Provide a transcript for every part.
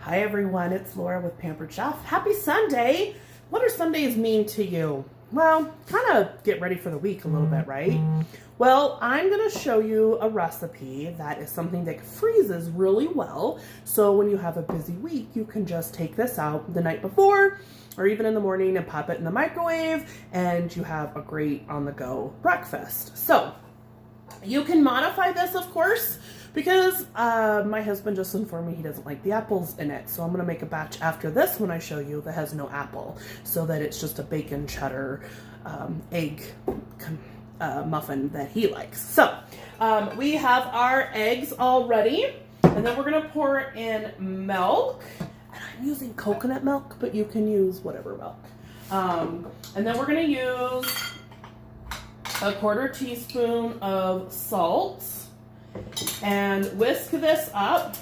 Hi everyone, it's Laura with Pampered Chef. Happy Sunday! What do Sundays mean to you? Well, kind of get ready for the week a little bit, right? Well, I'm going to show you a recipe that is something that freezes really well. So when you have a busy week, you can just take this out the night before or even in the morning and pop it in the microwave and you have a great on-the-go breakfast. So you can modify this, of course, because my husband just informed me he doesn't like the apples in it. So I'm going to make a batch after this one I show you that has no apple, so that it's just a bacon cheddar egg muffin that he likes. So we have our eggs all ready, and then we're going to pour in milk. And I'm using coconut milk, but you can use whatever milk. And then we're going to use a 1/4 teaspoon of salt. And whisk this up.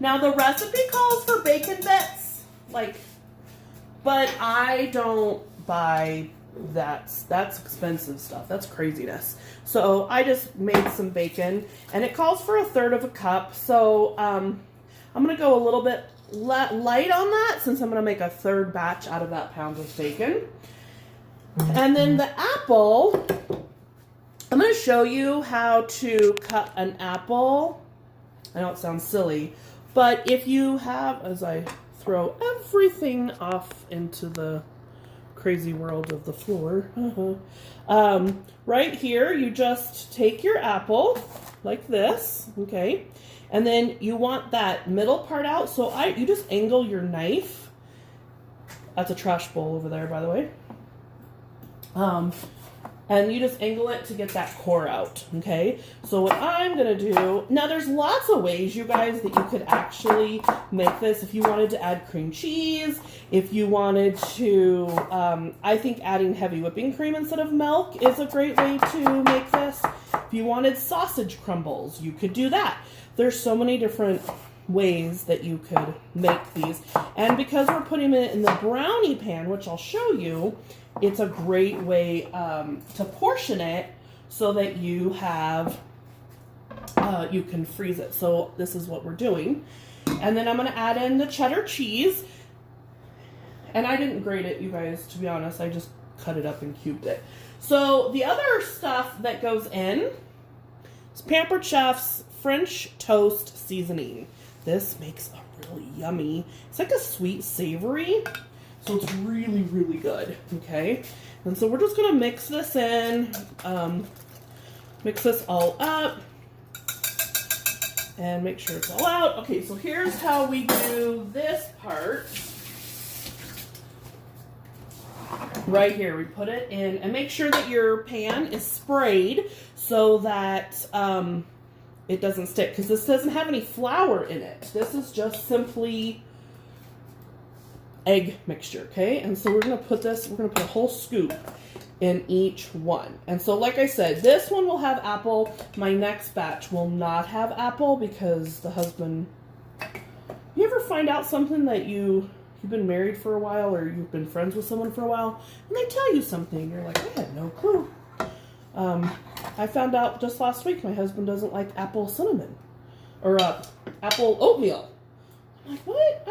Now the recipe calls for bacon bits, but I don't buy that. That's expensive stuff. That's craziness. So I just made some bacon, and it calls for 1/3 cup. So I'm gonna go a little bit light on that, since I'm gonna make a third batch out of that pound of bacon. And then the apple, I'm going to show you how to cut an apple. I know it sounds silly, but if you have, as I throw everything off into the crazy world of the floor, right here, you just take your apple like this, okay? And then you want that middle part out, so you just angle your knife. That's a trash bowl over there, by the way. And you just angle it to get that core out, okay? So what I'm gonna do, now there's lots of ways, you guys, that you could actually make this. If you wanted to add cream cheese, if you wanted to, I think adding heavy whipping cream instead of milk is a great way to make this. If you wanted sausage crumbles, you could do that. There's so many different ways that you could make these. And because we're putting it in the brownie pan, which I'll show you, it's a great way to portion it so that you have, you can freeze it. So this is what we're doing. And then I'm going to add in the cheddar cheese. And I didn't grate it, you guys, to be honest. I just cut it up and cubed it. So the other stuff that goes in is Pampered Chef's French toast seasoning. This makes a really yummy, it's like a sweet savory. So it's really, really good, okay? And so we're just gonna mix this in, mix this all up, and make sure it's all out. Okay, so here's how we do this part. Right here, we put it in, and make sure that your pan is sprayed so that it doesn't stick, because this doesn't have any flour in it. This is just simply egg mixture, okay? And so we're going to put a whole scoop in each one. And so like I said, this one will have apple. My next batch will not have apple because the husband, you ever find out something that you've been married for a while, or you've been friends with someone for a while, and they tell you something, you're like, I had no clue. I found out just last week my husband doesn't like apple cinnamon, or apple oatmeal. I'm like, what?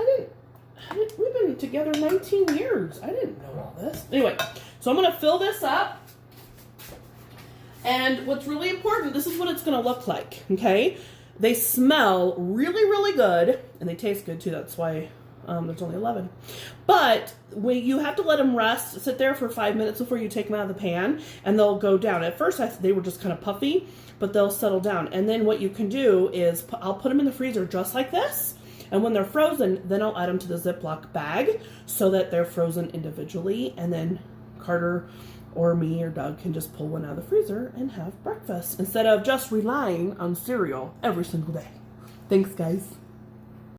We've been together 19 years. I didn't know all this. Anyway, so I'm going to fill this up. And what's really important, this is what it's going to look like, okay? They smell really, really good, and they taste good too. That's why there's only 11. But you have to let them rest, sit there for 5 minutes before you take them out of the pan, and they'll go down. At first, they were just kind of puffy, but they'll settle down. And then what you can do is I'll put them in the freezer just like this. And when they're frozen, then I'll add them to the Ziploc bag so that they're frozen individually. And then Carter or me or Doug can just pull one out of the freezer and have breakfast instead of just relying on cereal every single day. Thanks, guys.